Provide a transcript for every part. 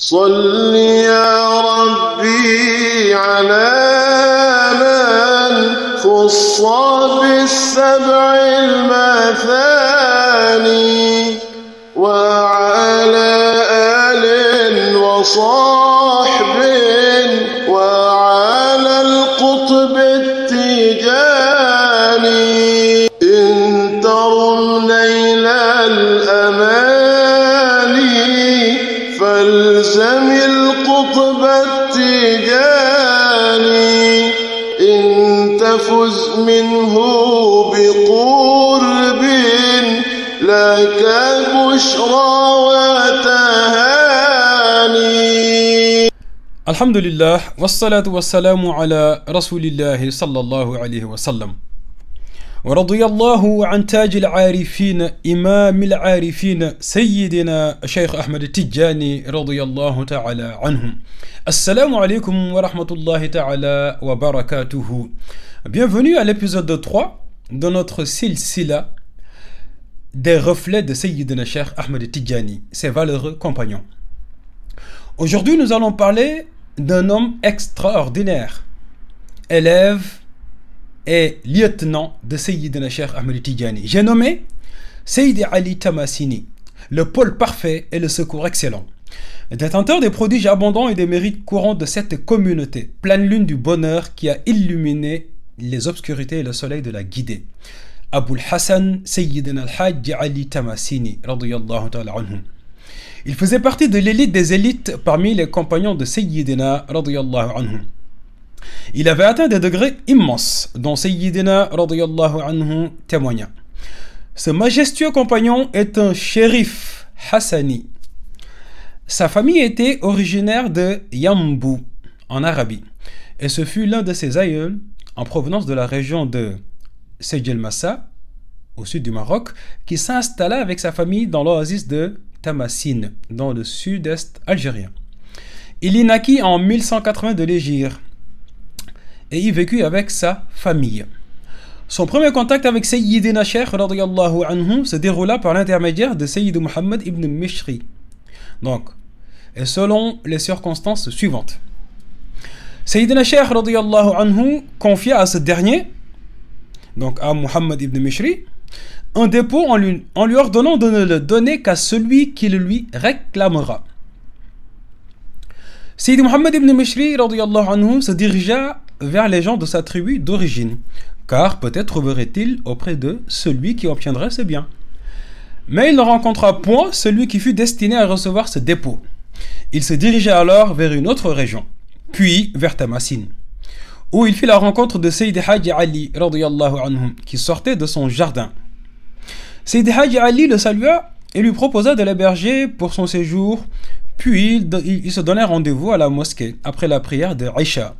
صل يا ربي على من خص بالسبع المثاني وعلى آل وصحب وعلى القطب التيجاني إن ترم نيل الأماني فالزم القطب التيجاني إن تفز منه بقرب لك بشرى وتهاني. الحمد لله والصلاة والسلام على رسول الله صلى الله عليه وسلم. ورضي الله عن تاج العارفين إمام العارفين سيدنا الشيخ أحمد التجاني رضي الله تعالى عنه. Assalamu alaikum wa rahmatullahi ta'ala wa barakatuhu. Bienvenue à l'épisode 3 de notre silsila des reflets de Sayyidina Cheikh Ahmed Tijani, ses valeureux compagnons. Aujourd'hui, nous allons parler d'un homme extraordinaire, élève et lieutenant de Sayyidina Cheikh Ahmed Tijani. J'ai nommé Sayyidi Ali Tamassini, le pôle parfait et le secours excellent. Détenteur des prodiges abondants et des mérites courants de cette communauté, pleine lune du bonheur qui a illuminé les obscurités et le soleil de la guidée. Abul Hassan Sayyidina al-Hajj Ali Tamassini, radiyallahu ta'ala anhu. Il faisait partie de l'élite des élites parmi les compagnons de Sayyidina, radiyallahu anhu. Il avait atteint des degrés immenses, dont Sayyidina, radiyallahu anhu, témoigna. Ce majestueux compagnon est un shérif hassani. Sa famille était originaire de Yambou, en Arabie, et ce fut l'un de ses aïeuls, en provenance de la région de Sejel Massa, au sud du Maroc, qui s'installa avec sa famille dans l'oasis de Tamassine, dans le sud-est algérien. Il y naquit en 1180 de l'Hégire et y vécut avec sa famille. Son premier contact avec Sayyidina Cheikh radiyallahu anhu se déroula par l'intermédiaire de Sayyid Muhammad ibn Mishri. Donc, et selon les circonstances suivantes. Sayyidina Cheikh radiyallahu anhu confia à ce dernier, donc à Muhammad ibn Mishri, un dépôt en lui ordonnant de ne le donner qu'à celui qui le lui réclamera. Sayyid Muhammad ibn Mishri radiyallahu anhu se dirigea vers les gens de sa tribu d'origine, car peut-être trouverait-il auprès d'eux celui qui obtiendrait ce bien. Mais il ne rencontra point celui qui fut destiné à recevoir ce dépôt. Il se dirigea alors vers une autre région, puis vers Tamassine, où il fit la rencontre de Sayyid Haji Ali radiyallahu anhu, qui sortait de son jardin. Sayyid Haji Ali le salua et lui proposa de l'héberger pour son séjour, puis ils se donnèrent rendez-vous à la mosquée après la prière de Aïcha.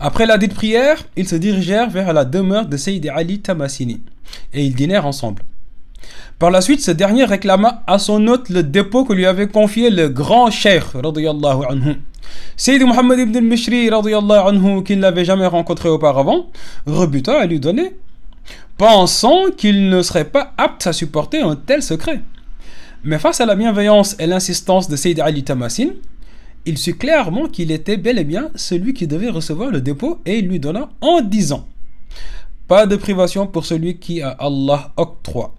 Après la dite prière, ils se dirigèrent vers la demeure de Sayyid Ali Tamassini et ils dînèrent ensemble. Par la suite, ce dernier réclama à son hôte le dépôt que lui avait confié le grand cheikh radiyallahu anhu. Sayyid Muhammad ibn al-Mishri radiyallahu anhu, qui ne l'avait jamais rencontré auparavant, rebuta à lui donner, pensant qu'il ne serait pas apte à supporter un tel secret. Mais face à la bienveillance et l'insistance de Sayyid Ali Tamassine, il sut clairement qu'il était bel et bien celui qui devait recevoir le dépôt et il lui donna en disant: pas de privation pour celui qui a Allah octroie.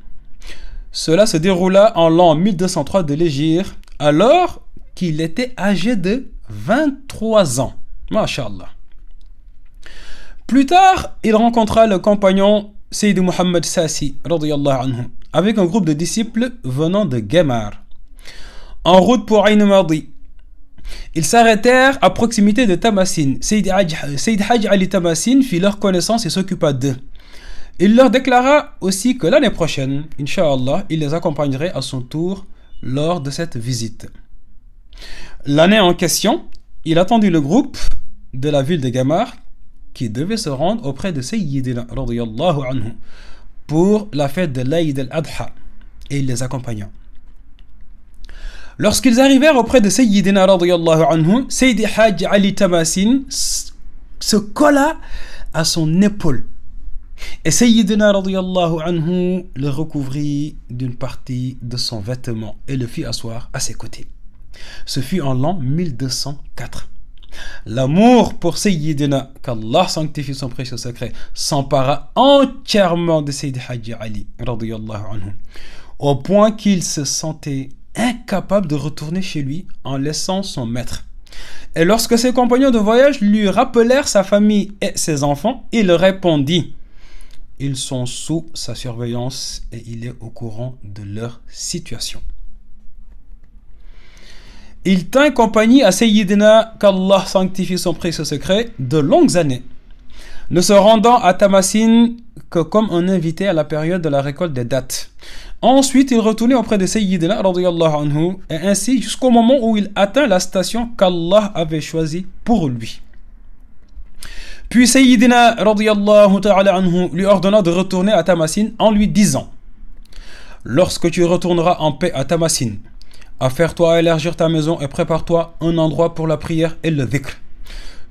Cela se déroula en l'an 1203 de l'Hégire, alors qu'il était âgé de 23 ans. Masha'Allah. Plus tard, il rencontra le compagnon Sayyid Muhammad Sassi, radiyallahu anhu, avec un groupe de disciples venant de Gemar. En route pour Ain Madi, ils s'arrêtèrent à proximité de Tamassine. Sayyid Haji Ali Tamassine fit leur connaissance et s'occupa d'eux. Il leur déclara aussi que l'année prochaine, Inch'Allah, il les accompagnerait à son tour lors de cette visite. L'année en question, il attendit le groupe de la ville de Gamar qui devait se rendre auprès de Sayyidina radiyallahu anhu pour la fête de l'Aïd al-Adha et il les accompagna. Lorsqu'ils arrivèrent auprès de Sayyidina radiyallahu anhu, Sayyidi Haji Ali Tamassine se colla à son épaule. Et Sayyidina radiyallahu anhu le recouvrit d'une partie de son vêtement et le fit asseoir à ses côtés. Ce fut en l'an 1204. L'amour pour Sayyidina, qu'Allah sanctifie son précieux secret, s'empara entièrement de Sayyid Haji Ali, radiyallahu anhu, au point qu'il se sentait incapable de retourner chez lui en laissant son maître. Et lorsque ses compagnons de voyage lui rappelèrent sa famille et ses enfants, il répondit: ils sont sous sa surveillance et il est au courant de leur situation. Il tint compagnie à Sayyidina, qu'Allah sanctifie son précieux secret, de longues années, ne se rendant à Tamasin que comme un invité à la période de la récolte des dattes. Ensuite, il retournait auprès de Sayyidina, radiyallahu anhu, et ainsi jusqu'au moment où il atteint la station qu'Allah avait choisie pour lui. Puis Sayyidina, radiyallahu ta'ala anhu, lui ordonna de retourner à Tamasin en lui disant: lorsque tu retourneras en paix à Tamasin, affaire-toi à élargir ta maison et prépare-toi un endroit pour la prière et le dhikr.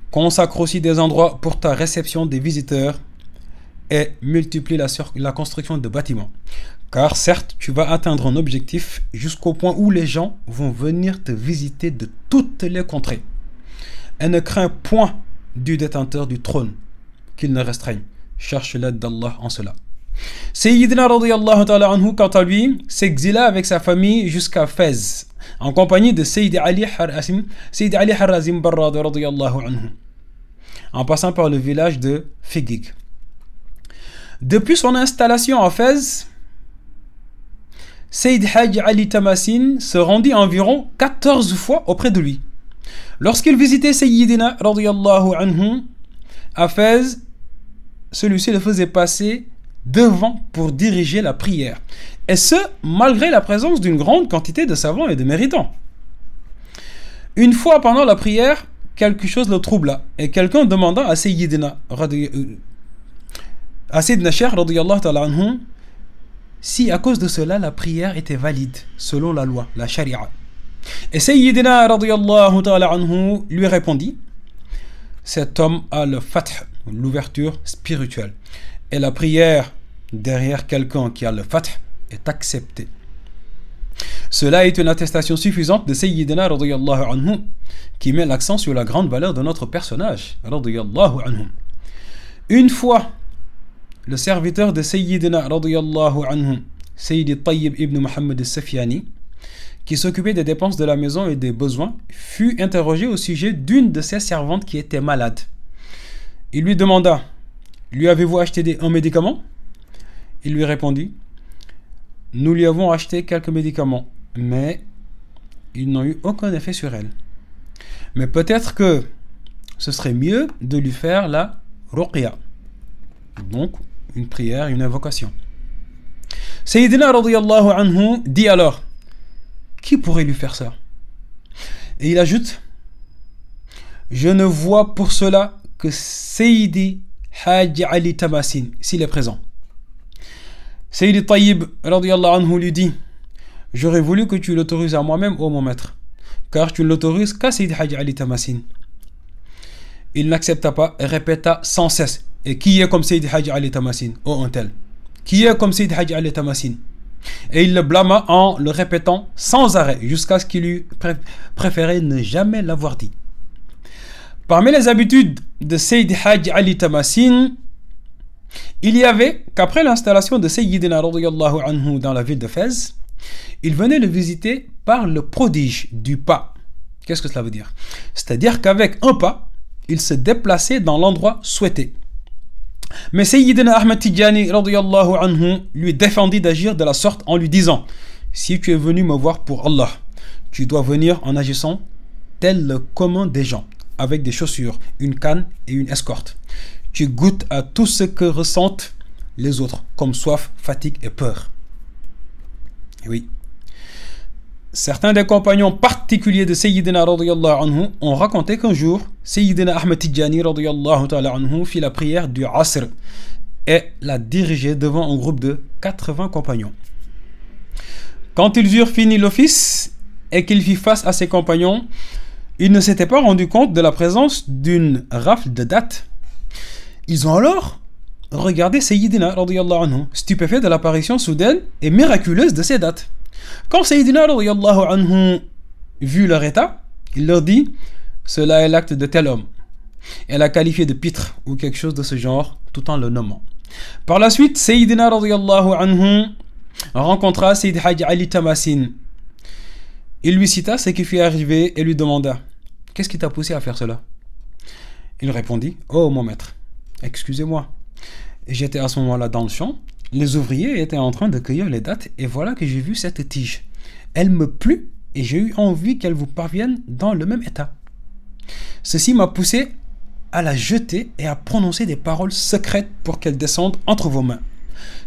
Consacre aussi des endroits pour ta réception des visiteurs et multiplie la construction de bâtiments. Car certes, tu vas atteindre un objectif jusqu'au point où les gens vont venir te visiter de toutes les contrées. Et ne crains point du détenteur du trône qu'il ne restreigne. Cherche l'aide d'Allah en cela. Sayyidina radiyallahu ta'ala anhu, quant à lui, s'exila avec sa famille jusqu'à Fès, en compagnie de Sayyid Ali Harazim Barrad radiyallahu anhu, en passant par le village de Figig. Depuis son installation à Fès, Sayyid Haji Ali Tamasin se rendit environ 14 fois auprès de lui. Lorsqu'il visitait Sayyidina radiyallahu anhu à Fès, celui-ci le faisait passer devant pour diriger la prière, et ce malgré la présence d'une grande quantité de savants et de méritants. Une fois pendant la prière, quelque chose le troubla et quelqu'un demanda à Sayyidina Cheikh radiyallahu ta'ala anhu si à cause de cela la prière était valide selon la loi, la charia. Et Sayyidina radiyallahu ta'ala anhu lui répondit: cet homme a le fath, l'ouverture spirituelle, et la prière derrière quelqu'un qui a le fath est acceptée. Cela est une attestation suffisante de Sayyidina radiyallahu anhu, qui met l'accent sur la grande valeur de notre personnage radiyallahu anhu. Une fois, le serviteur de Sayyidina radiyallahu anhu, Sayyid Tayyib ibn Muhammad al-Safiani, qui s'occupait des dépenses de la maison et des besoins, fut interrogé au sujet d'une de ses servantes qui était malade. Il lui demanda: lui avez-vous acheté un médicament? Il lui répondit: nous lui avons acheté quelques médicaments, mais ils n'ont eu aucun effet sur elle. Mais peut-être que ce serait mieux de lui faire la ruqya, donc une prière, une invocation. Sayyidina radiyallahu anhu dit alors: qui pourrait lui faire ça? Et il ajoute: je ne vois pour cela que Sayyidi Haji Ali Tamasin, s'il est présent. Sayyid Tayyib radiyallahu anhu lui dit: j'aurais voulu que tu l'autorises à moi-même, ô mon maître, car tu ne l'autorises qu'à Sayyid Haji Ali Tamasin. Il n'accepta pas et répéta sans cesse: et qui est comme Sayyid Haji Ali Tamasin, ô un tel? Qui est comme Sayyid Haji Ali Tamasin? Et il le blâma en le répétant sans arrêt jusqu'à ce qu'il eût préféré ne jamais l'avoir dit. Parmi les habitudes de Sayyid Haji Ali Tamasin, il y avait qu'après l'installation de Sayyidina radiyallahu anhu dans la ville de Fès, il venait le visiter par le prodige du pas. Qu'est-ce que cela veut dire? C'est-à-dire qu'avec un pas, il se déplaçait dans l'endroit souhaité. Mais Sayyidina Ahmed Tidjani radiyallahu anhu lui défendit d'agir de la sorte en lui disant: si tu es venu me voir pour Allah, tu dois venir en agissant tel le commun des gens, avec des chaussures, une canne et une escorte. Tu goûtes à tout ce que ressentent les autres, comme soif, fatigue et peur. Et oui. Certains des compagnons particuliers de Sayyidina radiyallahu anhu ont raconté qu'un jour, Sayyidina Ahmed Tidjani radiyallahu ta'ala anhu fit la prière du Asr et la dirigeait devant un groupe de 80 compagnons. Quand ils eurent fini l'office et qu'il fit face à ses compagnons, il ne s'était pas rendu compte de la présence d'une rafle de dattes. Ils ont alors regardé Sayyidina radiyallahu anhu, stupéfait de l'apparition soudaine et miraculeuse de ces dattes. Quand Sayyidina radiyallahu anhu vu leur état, il leur dit « Cela est l'acte de tel homme ». Elle a qualifié de pitre ou quelque chose de ce genre tout en le nommant. Par la suite, Sayyidina radiyallahu anhu rencontra Sayyid Hajj Ali Tamasin. Il lui cita ce qui fut arrivé et lui demanda « Qu'est-ce qui t'a poussé à faire cela ?» Il répondit « Oh mon maître, excusez-moi. J'étais à ce moment-là dans le champ, les ouvriers étaient en train de cueillir les dattes et voilà que j'ai vu cette tige. Elle me plut et j'ai eu envie qu'elle vous parvienne dans le même état. Ceci m'a poussé à la jeter et à prononcer des paroles secrètes pour qu'elle descende entre vos mains. »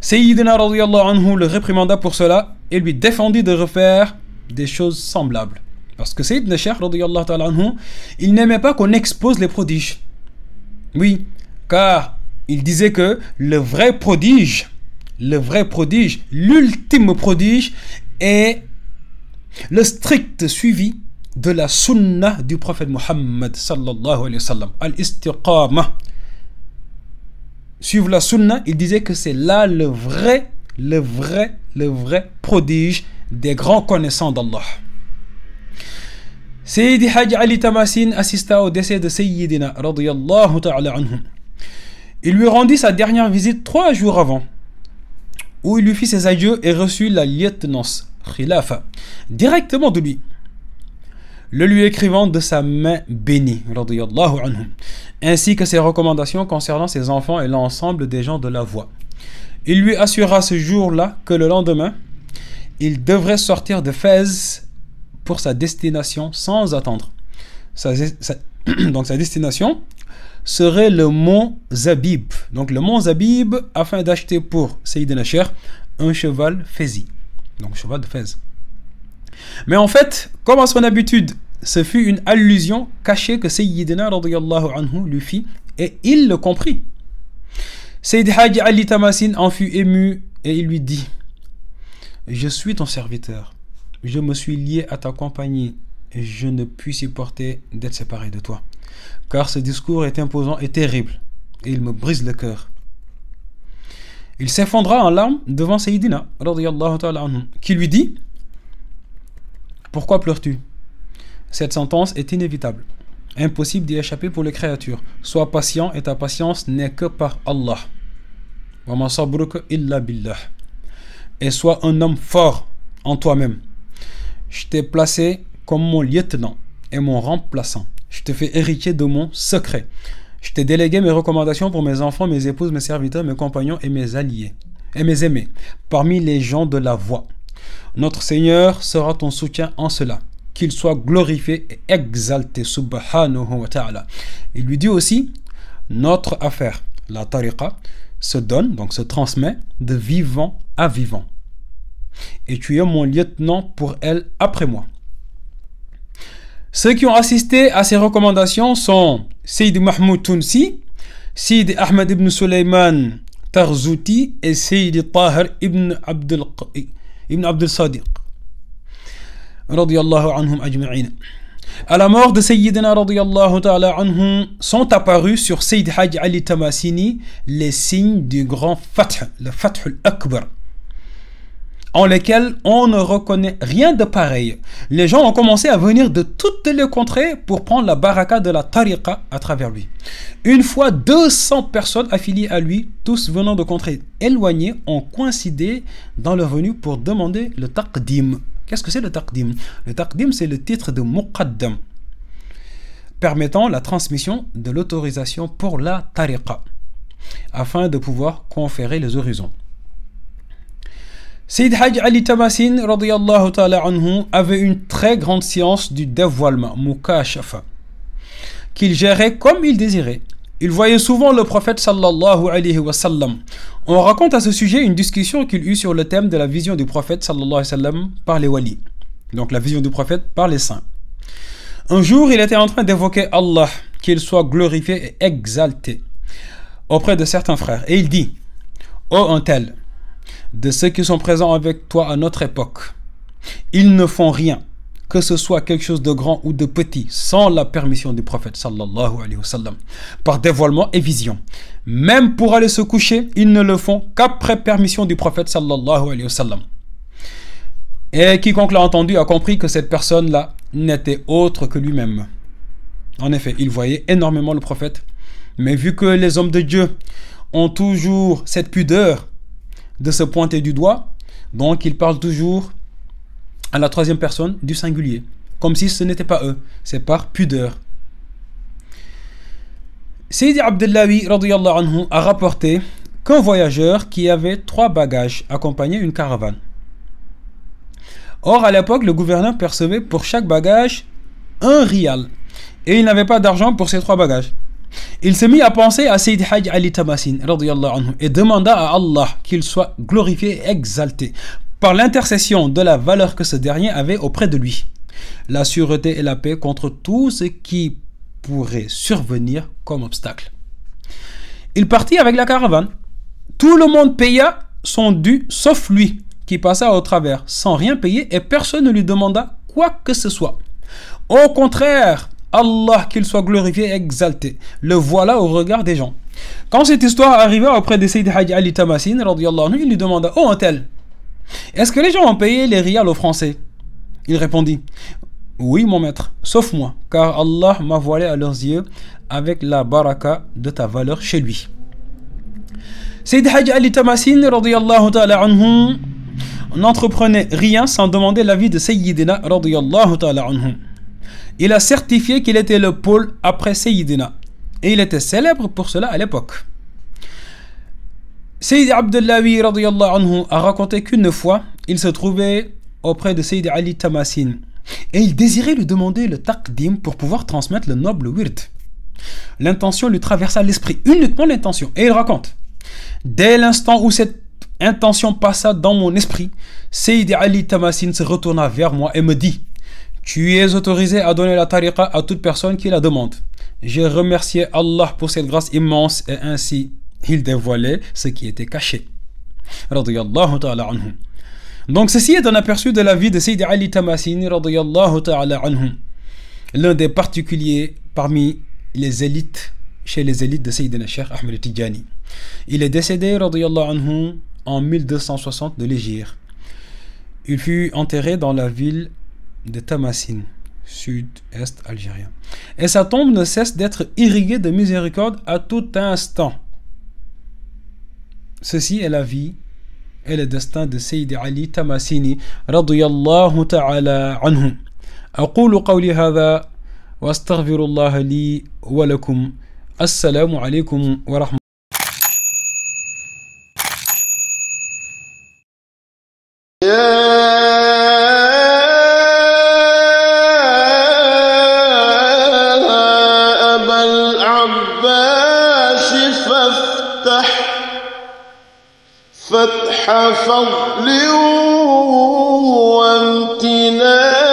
Sayyidina radiyallahu anhu le réprimanda pour cela et lui défendit de refaire des choses semblables. Parce que Sayyidina Cheikh radiyallahu ta'ala anhu, il n'aimait pas qu'on expose les prodiges. Oui, car il disait que le vrai prodige, l'ultime prodige est le strict suivi de la sunna du prophète Muhammad sallallahu alayhi wa sallam, al-istiqama. Suivre la sunna, il disait que c'est là le vrai prodige des grands connaissants d'Allah. Sayyidi Hajj Ali Tamasin assista au décès de Sayyidina radiyallahu ta'ala anhu. Il lui rendit sa dernière visite 3 jours avant, où il lui fit ses adieux et reçut la lieutenance, khilafa, directement de lui, le lui écrivant de sa main bénie, radiyallahu anhu, ainsi que ses recommandations concernant ses enfants et l'ensemble des gens de la voie. Il lui assura ce jour-là que le lendemain, il devrait sortir de Fès pour sa destination sans attendre. Donc sa destination serait le mont Zabib. Donc le mont Zabib, afin d'acheter pour Sayyidina Cheikh un cheval Fézi. Donc cheval de Fès. Mais en fait, comme à son habitude, ce fut une allusion cachée que Sayyidina radiyallahu anhu lui fit et il le comprit. Sayyid Hajj Ali Tamasin en fut ému et il lui dit: je suis ton serviteur, je me suis lié à ta compagnie et je ne puis supporter d'être séparé de toi, car ce discours est imposant et terrible et il me brise le cœur. Il s'effondra en larmes devant Sayyidina radiyallahu ta'ala anhu, qui lui dit: pourquoi pleures-tu? Cette sentence est inévitable, impossible d'y échapper pour les créatures. Sois patient et ta patience n'est que par Allah. Wa ma sabruka illa billah. Et sois un homme fort en toi-même. Je t'ai placé comme mon lieutenant et mon remplaçant. Je te fais héritier de mon secret. Je t'ai délégué mes recommandations pour mes enfants, mes épouses, mes serviteurs, mes compagnons et mes alliés, et mes aimés, parmi les gens de la voie. Notre Seigneur sera ton soutien en cela. Qu'il soit glorifié et exalté, subhanahu wa ta'ala. Il lui dit aussi: notre affaire, la tariqa, se donne, donc se transmet, de vivant à vivant. Et tu es mon lieutenant pour elle après moi. Ceux qui ont assisté à ces recommandations sont Sayyid Mahmoud Tounsi, Sayyid Ahmed ibn Sulaiman Tarzouti et Sayyid Tahir ibn Abdul Sadiq. Radiyallahu anhum ajma'in. À la mort de Sayyidina radiyallahu ta'ala anhum, sont apparus sur Sayyid Hajj Ali Tamasini les signes du grand Fath, le Fath al-Akbar, en lesquels on ne reconnaît rien de pareil. Les gens ont commencé à venir de toutes les contrées pour prendre la baraka de la tariqa à travers lui. Une fois 200 personnes affiliées à lui, tous venant de contrées éloignées, ont coïncidé dans leur venue pour demander le taqdim. Qu'est-ce que c'est le taqdim? Le taqdim, c'est le titre de muqaddam, permettant la transmission de l'autorisation pour la tariqa, afin de pouvoir conférer les horizons. Sayyid Hajj Ali Tamasin radiyallahu ta'ala anhu avait une très grande science du dévoilement, mukashafa, qu'il gérait comme il désirait. Il voyait souvent le prophète sallallahu alayhi wa sallam. On raconte à ce sujet une discussion qu'il eut sur le thème de la vision du prophète sallallahu alayhi wa sallam par les walis. Donc la vision du prophète par les saints. Un jour, il était en train d'évoquer Allah, qu'il soit glorifié et exalté, auprès de certains frères. Et il dit: ô un tel, de ceux qui sont présents avec toi à notre époque, ils ne font rien, que ce soit quelque chose de grand ou de petit, sans la permission du prophète sallallahu alayhi wa sallam, par dévoilement et vision. Même pour aller se coucher, ils ne le font qu'après permission du prophète sallallahu alayhi wa sallam. Et quiconque l'a entendu a compris que cette personne-là n'était autre que lui-même. En effet, il voyait énormément le prophète, mais vu que les hommes de Dieu ont toujours cette pudeur de se pointer du doigt, donc ils parlent toujours à la troisième personne du singulier, comme si ce n'était pas eux, c'est par pudeur. Sayyidi Abdullahi radiyallahu anhu a rapporté qu'un voyageur qui avait 3 bagages accompagnait une caravane. Or, à l'époque, le gouverneur percevait pour chaque bagage 1 rial, et il n'avait pas d'argent pour ces 3 bagages. Il se mit à penser à Sayyid Hajj Ali Tamasin radiyallahu anhu et demanda à Allah qu'il soit glorifié et exalté par l'intercession de la valeur que ce dernier avait auprès de lui, la sûreté et la paix contre tout ce qui pourrait survenir comme obstacle. Il partit avec la caravane. Tout le monde paya son dû sauf lui qui passa au travers sans rien payer et personne ne lui demanda quoi que ce soit. Au contraire, Allah, qu'il soit glorifié et exalté, le voilà au regard des gens. Quand cette histoire arriva auprès de Sayyid Hajj Ali Tamasin, il lui demanda: oh un tel, est-ce que les gens ont payé les rials aux Français? Il répondit: oui mon maître, sauf moi, car Allah m'a voilé à leurs yeux avec la baraka de ta valeur chez lui. Sayyid Hajj Ali Tamasin n'entreprenait rien sans demander l'avis de Sayyidina radiyallahu ta'ala anhu. Il a certifié qu'il était le pôle après Sayyidina. Et il était célèbre pour cela à l'époque. Sayyid Abdullahi radiyallahu anhu a raconté qu'une fois, il se trouvait auprès de Sayyid Ali Tamasin. Et il désirait lui demander le taqdim pour pouvoir transmettre le noble wird. L'intention lui traversa l'esprit, uniquement l'intention. Et il raconte: dès l'instant où cette intention passa dans mon esprit, Sayyid Ali Tamasin se retourna vers moi et me dit: tu es autorisé à donner la tariqa à toute personne qui la demande. J'ai remercié Allah pour cette grâce immense et ainsi il dévoilait ce qui était caché. Radiyallahu ta'ala anhu. Donc ceci est un aperçu de la vie de Sayyid Ali Tamasin radiyallahu ta'ala anhu, l'un des particuliers parmi les élites, chez les élites de Sayyidina Cheikh Ahmed Tidjani. Il est décédé radiyallahu anhu en 1260 de l'Hégire. Il fut enterré dans la ville de Tamasin, sud-est algérien. Et sa tombe ne cesse d'être irriguée de miséricorde à tout instant. Ceci est la vie et le destin de Sayyid Ali Tamasini radiyallahu ta'ala anhu. أقول قولي هذا وأستغفر الله لي ولكم. السلام عليكم ورحمة فتح فضل وامتنان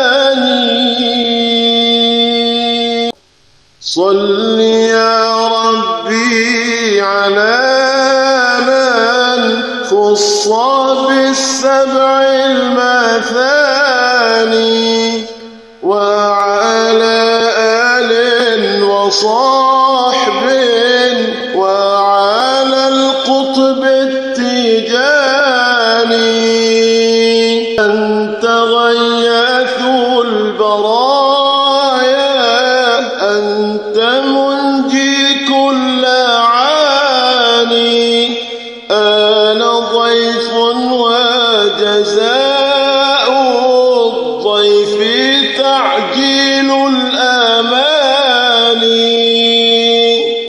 صل يا ربي على من خص بالسبع المثاني وعلى آل وصحب وعلى القطب أنت غياث البرايا أنت منجي كل عاني أنا ضيف وجزاء